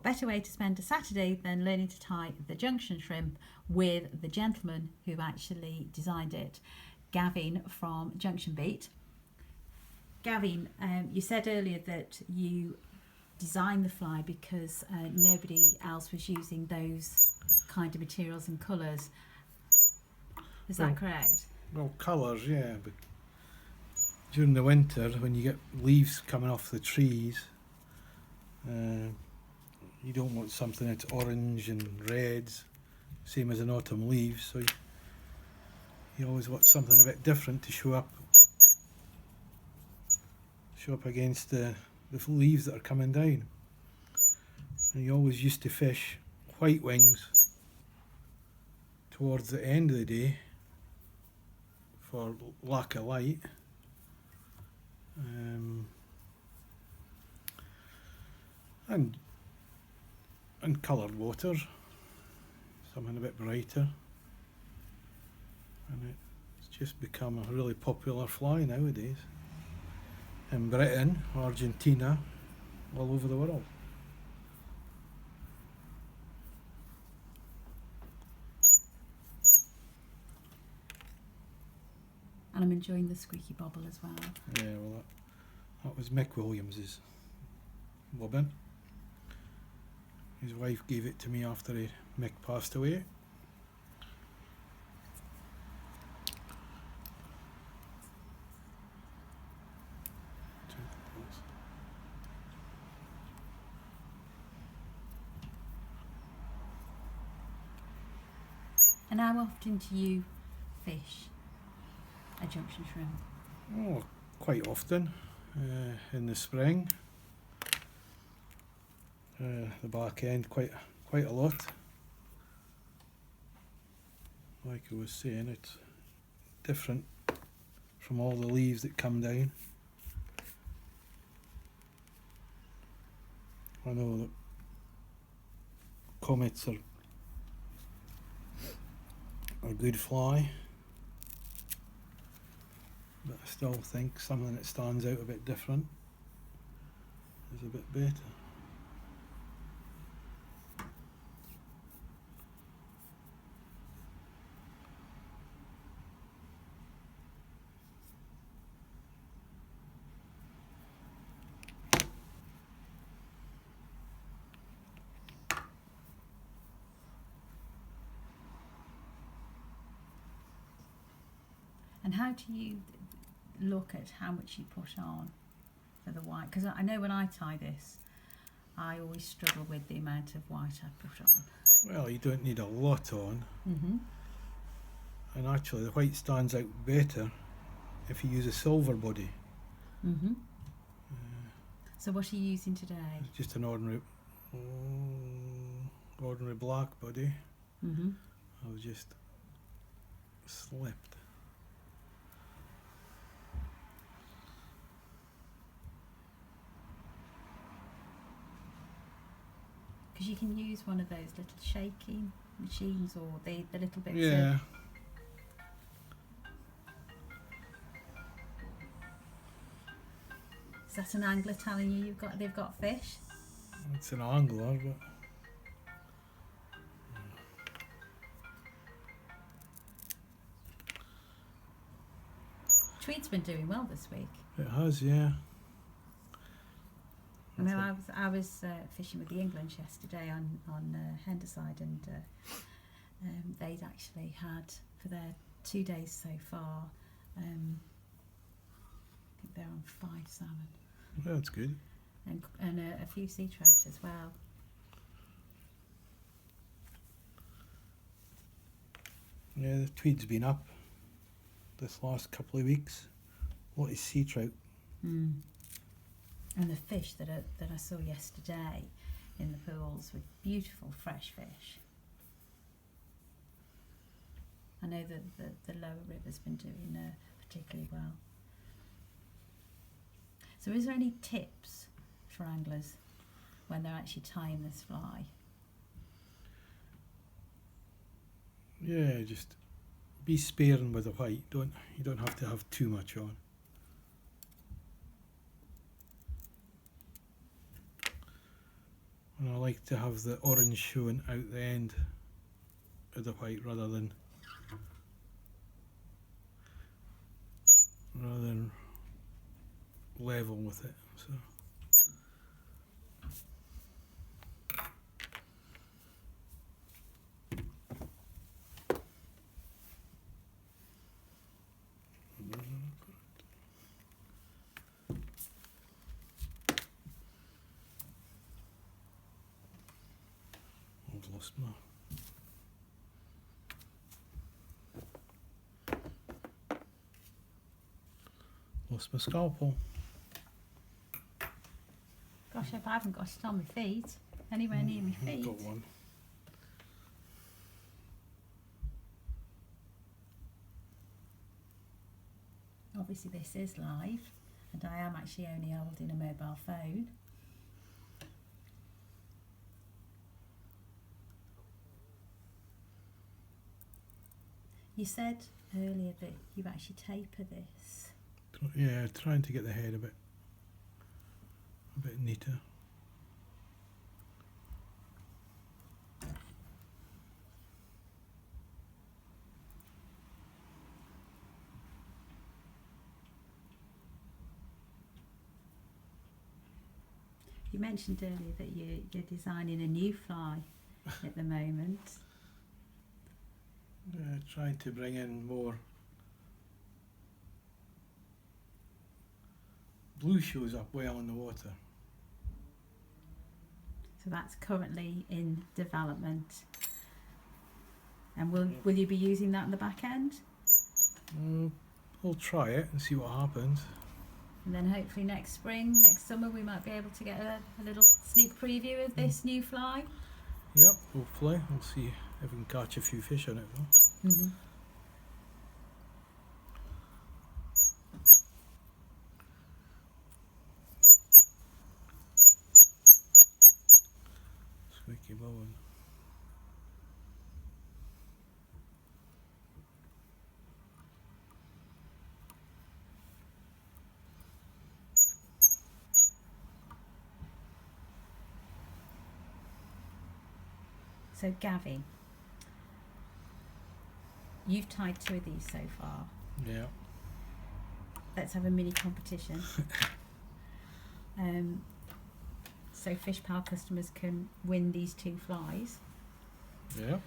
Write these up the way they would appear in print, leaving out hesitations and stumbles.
better way to spend a Saturday than learning to tie the Junction Shrimp with the gentleman who actually designed it, Gavin from Junction Beat. Gavin, you said earlier that you designed the fly because nobody else was using those kind of materials and colours. Is that correct? Well, colours, yeah, but during the winter when you get leaves coming off the trees, you don't want something that's orange and reds, same as an autumn leaves, so you always want something a bit different to show up against the leaves that are coming down. And you always used to fish white wings towards the end of the day for lack of light. And coloured water, something a bit brighter, and it's just become a really popular fly nowadays in Britain, Argentina, all over the world. And I'm enjoying the squeaky bobble as well. Yeah, well that was Mick Williams's bobbin. His wife gave it to me after Mick passed away. And how often do you fish a Junction Shrimp? Oh, quite often. In the spring. The back end quite a lot. Like I was saying, it's different from all the leaves that come down. I know that comets are a good fly, but I still think something that stands out a bit different is a bit better. And how do you look at how much you put on for the white? Because I know when I tie this, I always struggle with the amount of white I put on. Well, you don't need a lot on. Mm-hmm. And actually the white stands out better if you use a silver body. Mm-hmm. So what are you using today? Just an ordinary black body. Mm-hmm. I was just slipped. Because you can use one of those little shaking machines or the little bits Yeah. of... Is that an angler telling you they've got fish? It's an angler, but Tweed's been doing well this week. it has, yeah. I mean, I was fishing with the Englands yesterday on Henderside, and they'd actually had for their 2 days so far. I think they're on 5 salmon. Yeah, that's good. And a few sea trout as well. Yeah, the Tweed's been up this last couple of weeks. A lot of sea trout. Mm. And the fish that I saw yesterday in the pools were beautiful fresh fish. I know that the lower river's been doing particularly well. So is there any tips for anglers when they're actually tying this fly? Yeah, just be sparing with the white. You don't have to have too much on. And I like to have the orange showing out the end of the white rather than level with it. So I've lost my scalpel. Gosh, I hope I haven't got it on my feet. Anywhere near my I've feet. got one. Obviously this is live and I am actually only holding a mobile phone. You said earlier that you actually taper this. Yeah, trying to get the head a bit neater. You mentioned earlier that you're designing a new fly at the moment. Trying to bring in more. Blue shows up well in the water. So that's currently in development. And will you be using that in the back end? We'll try it and see what happens. And then hopefully next spring, next summer, we might be able to get a little sneak preview of this new fly. Yep, hopefully. We'll see if we can catch a few fish on it though. Mm-hmm. Squeaky bone. So Gavin, you've tied 2 of these so far. Yeah. Let's have a mini competition. So FishPal customers can win these 2 flies. Yeah.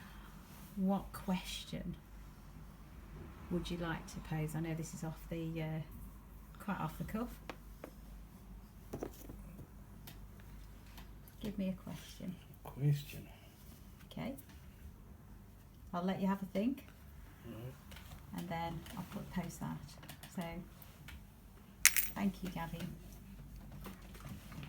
What question would you like to pose? I know this is off the quite off the cuff. Give me a question. Question. Okay. I'll let you have a think. Right. And then I'll post that. So thank you, Gavin.